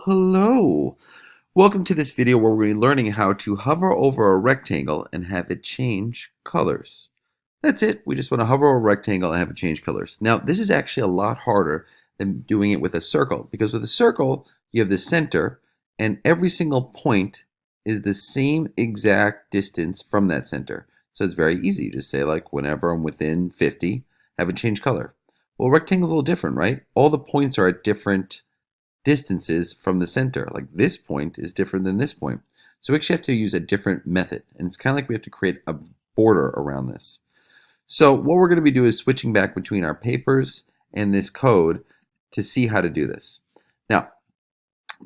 Well, hello. Welcome to this video where we're learning how to hover over a rectangle and have it change colors. That's it. We just want to hover over a rectangle and have it change colors. Now, this is actually a lot harder than doing it with a circle because with a circle, you have the center and every single point is the same exact distance from that center. So it's very easy to say like whenever I'm within 50, have it change color. Well, a rectangle is a little different, right? All the points are at different distances from the center. Like this point is different than this point. So we actually have to use a different method. And it's kind of like we have to create a border around this. So what we're going to be doing is switching back between our papers and this code to see how to do this. Now,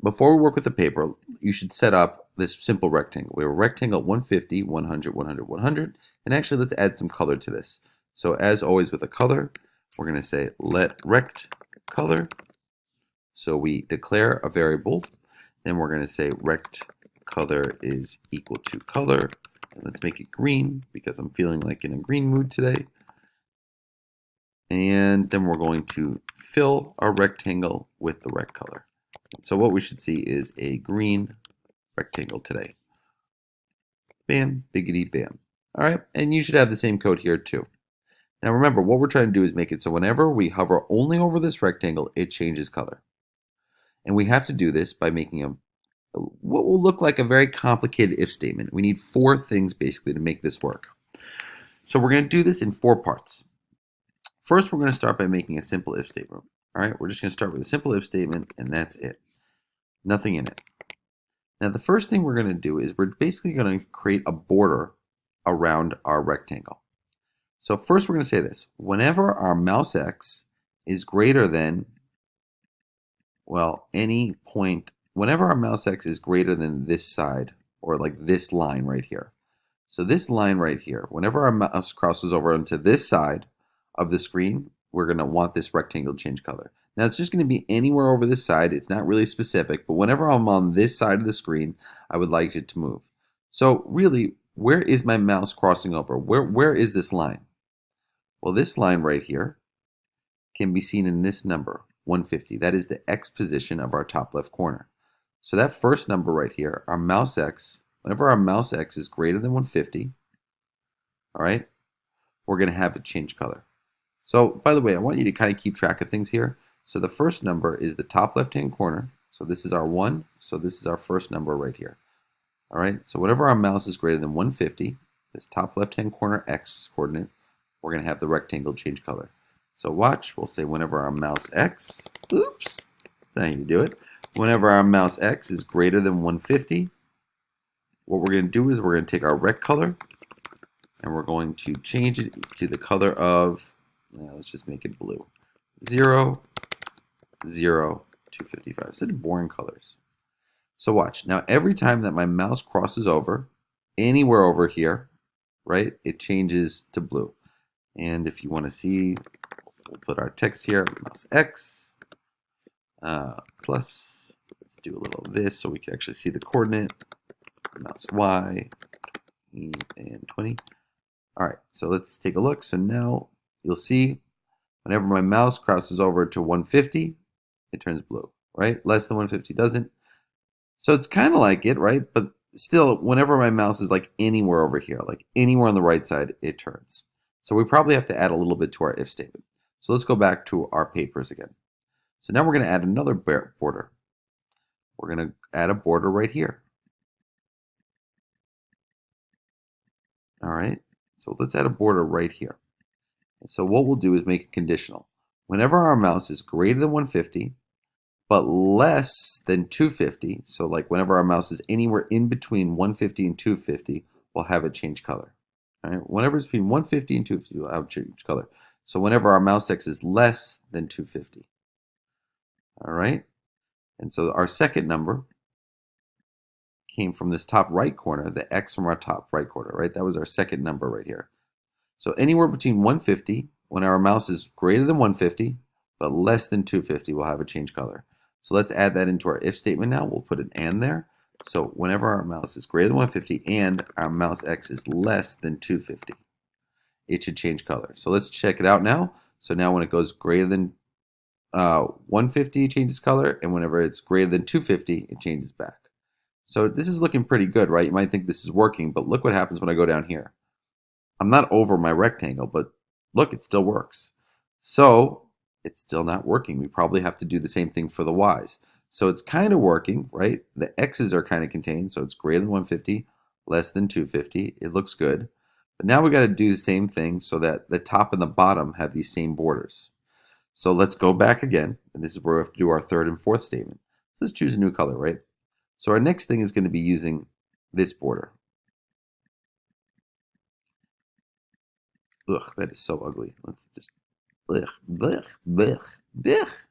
before we work with the paper, you should set up this simple rectangle. We have a rectangle at 150, 100, 100, 100. And actually, let's add some color to this. So as always with a color, we're going to say let rect color. So we declare a variable, then we're going to say rect color is equal to color. And let's make it green because I'm feeling like in a green mood today. And then we're going to fill our rectangle with the rect color. So what we should see is a green rectangle today. Bam, biggity bam. All right, and you should have the same code here too. Now remember, what we're trying to do is make it so whenever we hover only over this rectangle, it changes color. And we have to do this by making what will look like a very complicated if statement. We need four things basically to make this work. So we're going to do this in four parts. First, we're going to start by making a simple if statement. All right, we're just going to start with a simple if statement, and that's it. Nothing in it. Now, the first thing we're going to do is we're basically going to create a border around our rectangle. So first, we're going to say this. Whenever our mouse X is greater than any point, whenever our mouse X is greater than this side, or like this line right here. So this line right here, whenever our mouse crosses over onto this side of the screen, we're going to want this rectangle to change color. Now it's just going to be anywhere over this side. It's not really specific, but whenever I'm on this side of the screen, I would like it to move. So really, where is my mouse crossing over? Where is this line? Well, this line right here can be seen in this number, 150. That is the X position of our top left corner. So that first number right here, our mouse X, whenever our mouse X is greater than 150, all right, we're going to have it change color. So by the way, I want you to kind of keep track of things here. So the first number is the top left-hand corner. So this is our 1. So this is our first number right here. All right, so whenever our mouse is greater than 150, this top left-hand corner X coordinate, we're going to have the rectangle change color. So watch, we'll say whenever our mouse X, oops, that's not how you do it. Whenever our mouse X is greater than 150, what we're going to do is we're going to take our rect color and we're going to change it to the color of, let's just make it blue. 0, 0, 255. Such boring colors. So watch. Now every time that my mouse crosses over, anywhere over here, right, it changes to blue. And if you want to see, we'll put our text here, mouse X, plus, let's do a little of this so we can actually see the coordinate, mouse Y, and 20. All right, so let's take a look. So now you'll see whenever my mouse crosses over to 150, it turns blue, right? Less than 150 doesn't. So it's kind of like it, right? But still, whenever my mouse is like anywhere over here, like anywhere on the right side, it turns. So we probably have to add a little bit to our if statement. So let's go back to our papers again. So now we're going to add another border. We're going to add a border right here. All right, so let's add a border right here. And so what we'll do is make it conditional. Whenever our mouse is greater than 150, but less than 250, so like whenever our mouse is anywhere in between 150 and 250, we'll have it change color. All right, whenever it's between 150 and 250, we'll have it change color. So whenever our mouse X is less than 250. All right, and so our second number came from this top right corner, the X from our top right corner, right? That was our second number right here. So anywhere between 150, when our mouse is greater than 150, but less than 250, we'll have a change color. So let's add that into our if statement now. We'll put an and there. So whenever our mouse is greater than 150 and our mouse X is less than 250, it should change color. So let's check it out now. So now when it goes greater than 150, it changes color, and whenever it's greater than 250, it changes back. So this is looking pretty good, right? You might think this is working, but look what happens when I go down here. I'm not over my rectangle, but look, it still works. So it's still not working. We probably have to do the same thing for the y's. So it's kind of working, right? The x's are kind of contained, so it's greater than 150, less than 250. It looks good. But now we got to do the same thing so that the top and the bottom have these same borders. So let's go back again, and this is where we have to do our third and fourth statement. So let's choose a new color, right? So our next thing is going to be using this border. Ugh, that is so ugly. Let's just, ugh, blech, blech, blech.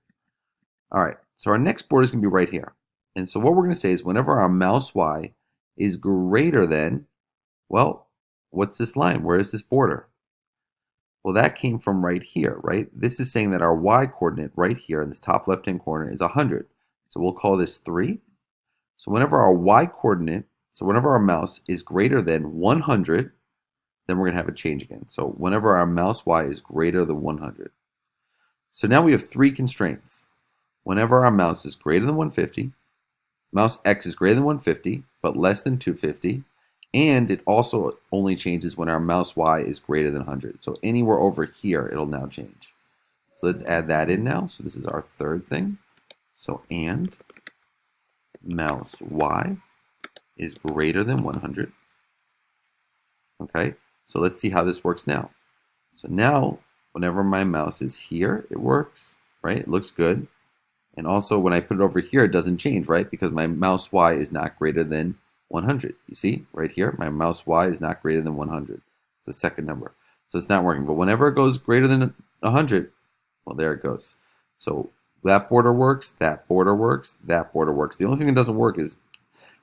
All right, so our next border is going to be right here. And so what we're going to say is whenever our mouse Y is greater than, well, what's this line? Where is this border? Well, that came from right here, right? This is saying that our Y coordinate right here in this top left-hand corner is 100. So we'll call this 3. So whenever our Y coordinate, so whenever our mouse is greater than 100, then we're going to have a change again. So whenever our mouse Y is greater than 100. So now we have 3 constraints. Whenever our mouse is greater than 150, mouse X is greater than 150, but less than 250, and it also only changes when our mouse Y is greater than 100. So anywhere over here, it'll now change. So let's add that in now. So this is our third thing. So and mouse Y is greater than 100. Okay, so let's see how this works now. So now, whenever my mouse is here, it works, right? It looks good. And also, when I put it over here, it doesn't change, right? Because my mouse Y is not greater than 100. You see, right here, my mouse Y is not greater than 100. It's the second number. So it's not working. But whenever it goes greater than 100, well, there it goes. So that border works, that border works, that border works. The only thing that doesn't work is,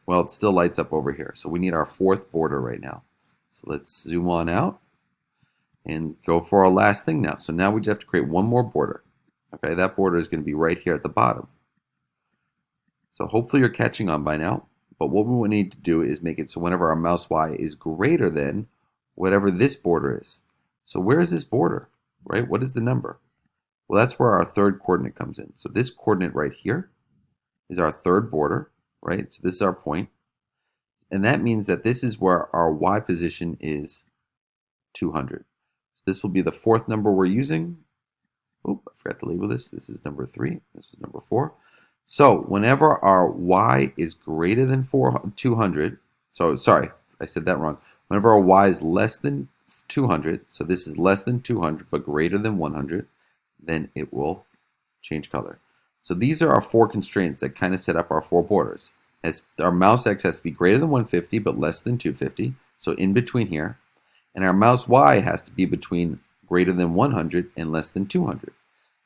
well, it still lights up over here. So we need our fourth border right now. So let's zoom on out and go for our last thing now. So now we just have to create one more border. Okay, that border is going to be right here at the bottom. So hopefully you're catching on by now. But what we need to do is make it so whenever our mouse Y is greater than whatever this border is. So where is this border, right? What is the number? Well, that's where our third coordinate comes in. So this coordinate right here is our third border, right? So this is our point. And that means that this is where our Y position is 200. So this will be the fourth number we're using. Oh, I forgot to label this. This is number 3. This is number 4. So whenever our Y is greater than 200, so sorry, I said that wrong. Whenever our Y is less than 200, so this is less than 200 but greater than 100, then it will change color. So these are our 4 constraints that kind of set up our 4 borders. As our mouse X has to be greater than 150 but less than 250, so in between here. And our mouse Y has to be between greater than 100 and less than 200.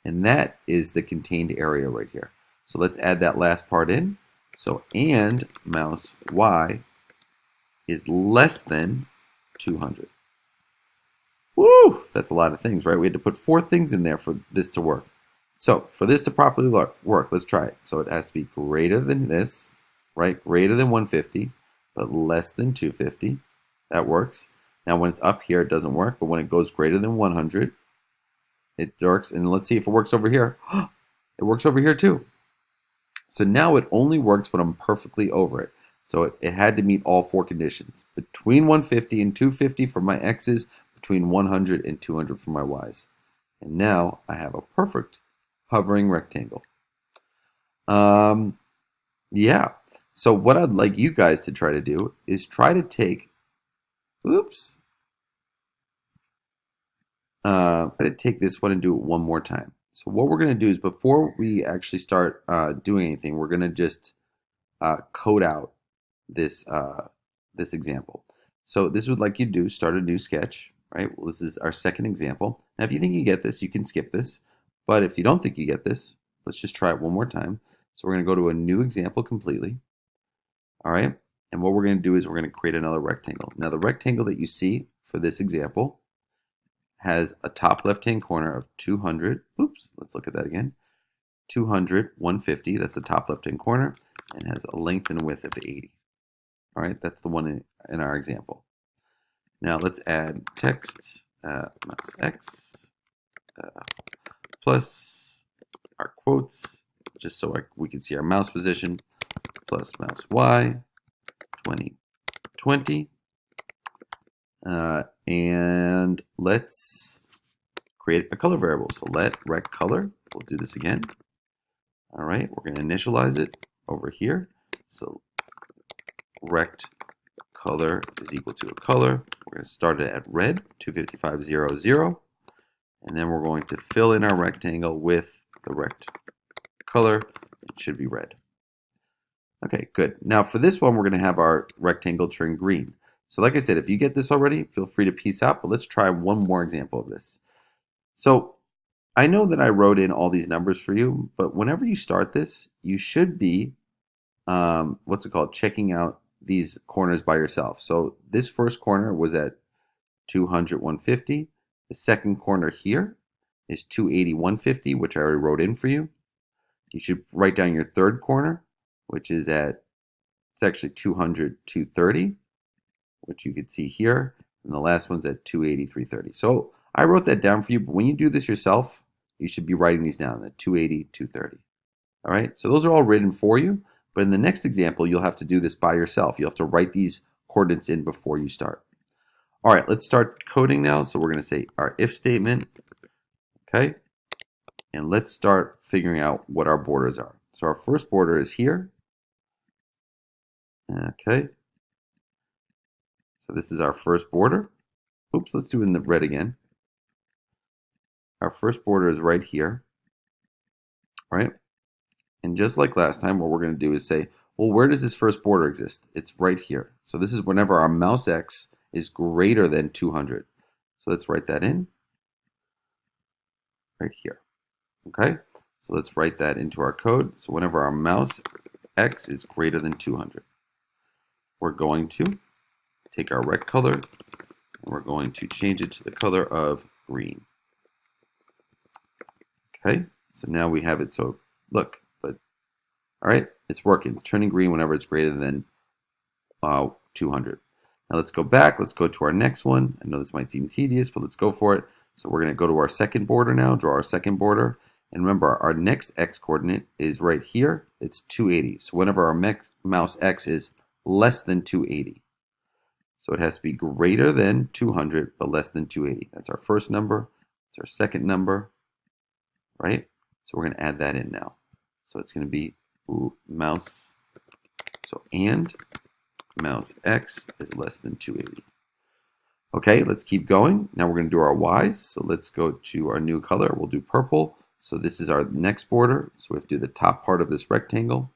And that is the contained area right here. So let's add that last part in. So and mouse Y is less than 200. Woo! That's a lot of things, right? We had to put 4 things in there for this to work. So for this to properly work, let's try it. So it has to be greater than this, right? Greater than 150, but less than 250. That works. Now when it's up here, it doesn't work, but when it goes greater than 100, it works. And let's see if it works over here. It works over here too. So now it only works when I'm perfectly over it. So it had to meet all 4 conditions. Between 150 and 250 for my X's, between 100 and 200 for my Y's. And now I have a perfect hovering rectangle. Yeah. So what I'd like you guys to try to do is try to take, I'm going to take this one and do it one more time. So what we're going to do is before we actually start doing anything, we're going to just code out this this example. So this would like you to do, start a new sketch, right? Well, this is our second example. Now, if you think you get this, you can skip this. But if you don't think you get this, let's just try it one more time. So we're going to go to a new example completely. All right. And what we're going to do is we're going to create another rectangle. Now, the rectangle that you see for this example has a top left-hand corner of 200. Oops, let's look at that again. 200, 150, that's the top left-hand corner, and has a length and a width of 80. All right, that's the one in our example. Now let's add text mouse X plus our quotes, just so we can see our mouse position, plus mouse Y, 2020. And let's create a color variable. So let rect color, we'll do this again. All right, we're going to initialize it over here. So rect color is equal to a color. We're going to start it at red, 25500. And then we're going to fill in our rectangle with the rect color. It should be red. Okay, good. Now for this one, we're going to have our rectangle turn green. So like I said, if you get this already, feel free to peace out, but let's try one more example of this. So I know that I wrote in all these numbers for you, but whenever you start this, you should be, checking out these corners by yourself. So this first corner was at 200, 150. The second corner here is 280, 150, which I already wrote in for you. You should write down your third corner, which is it's actually 200, 230, which you can see here. And the last one's at 280, 330. So I wrote that down for you, but when you do this yourself, you should be writing these down at 280, 230. All right, so those are all written for you, but in the next example, you'll have to do this by yourself. You'll have to write these coordinates in before you start. All right, let's start coding now. So we're going to say our if statement, okay? And let's start figuring out what our borders are. So our first border is here. Okay. So this is our first border. Oops, let's do it in the red again. Our first border is right here, right? And just like last time, what we're going to do is say, well, where does this first border exist? It's right here. So this is whenever our mouse X is greater than 200. So let's write that in right here. Okay, so let's write that into our code. So whenever our mouse X is greater than 200, we're going to take our rect color and we're going to change it to the color of green. Okay, so now we have it. So look, but all right, it's working. It's turning green whenever it's greater than 200. Now let's go back. Let's go to our next one. I know this might seem tedious, but let's go for it. So we're going to go to our second border now, draw our second border. And remember, our next X coordinate is right here. It's 280. So whenever our mouse X is less than 280. So it has to be greater than 200, but less than 280. That's our first number. It's our second number, right? So we're going to add that in now. So it's going to be mouse, so and mouse X is less than 280. Okay, let's keep going. Now we're going to do our Y's. So let's go to our new color. We'll do purple. So this is our next border. So we have to do the top part of this rectangle.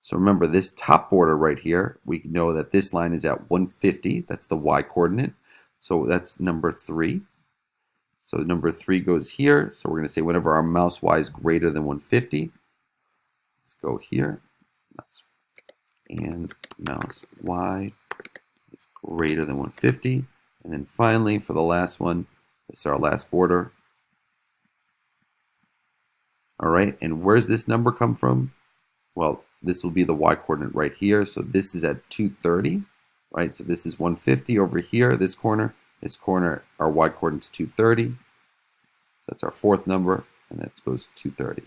So remember this top border right here, we know that this line is at 150. That's the Y coordinate. So that's number 3. So number 3 goes here. So we're going to say whenever our mouse Y is greater than 150, let's go here. And mouse Y is greater than 150. And then finally, for the last one, this is our last border. All right, and where's this number come from? Well, this will be the Y coordinate right here. So this is at 230, right? So this is 150 over here, this corner, our Y coordinate is 230. That's our fourth number, and that goes 230.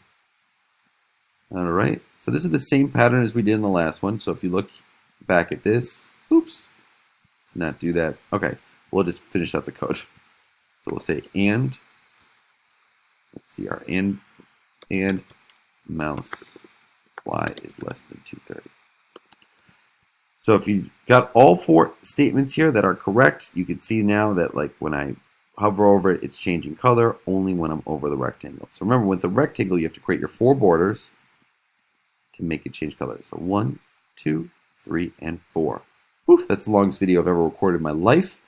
All right, so this is the same pattern as we did in the last one. So if you look back at this, oops, let's not do that. Okay, we'll just finish out the code. So we'll say and, let's see, our and mouse Y is less than 230. So if you got all 4 statements here that are correct, you can see now that like when I hover over it, it's changing color only when I'm over the rectangle. So remember, with the rectangle, you have to create your 4 borders to make it change color. So 1, 2, 3, and 4. Oof, that's the longest video I've ever recorded in my life.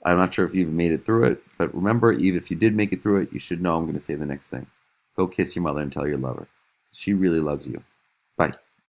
I'm not sure if you even made it through it, but remember, even if you did make it through it, you should know I'm going to say the next thing. Go kiss your mother and tell her you love her. She really loves you. Bye.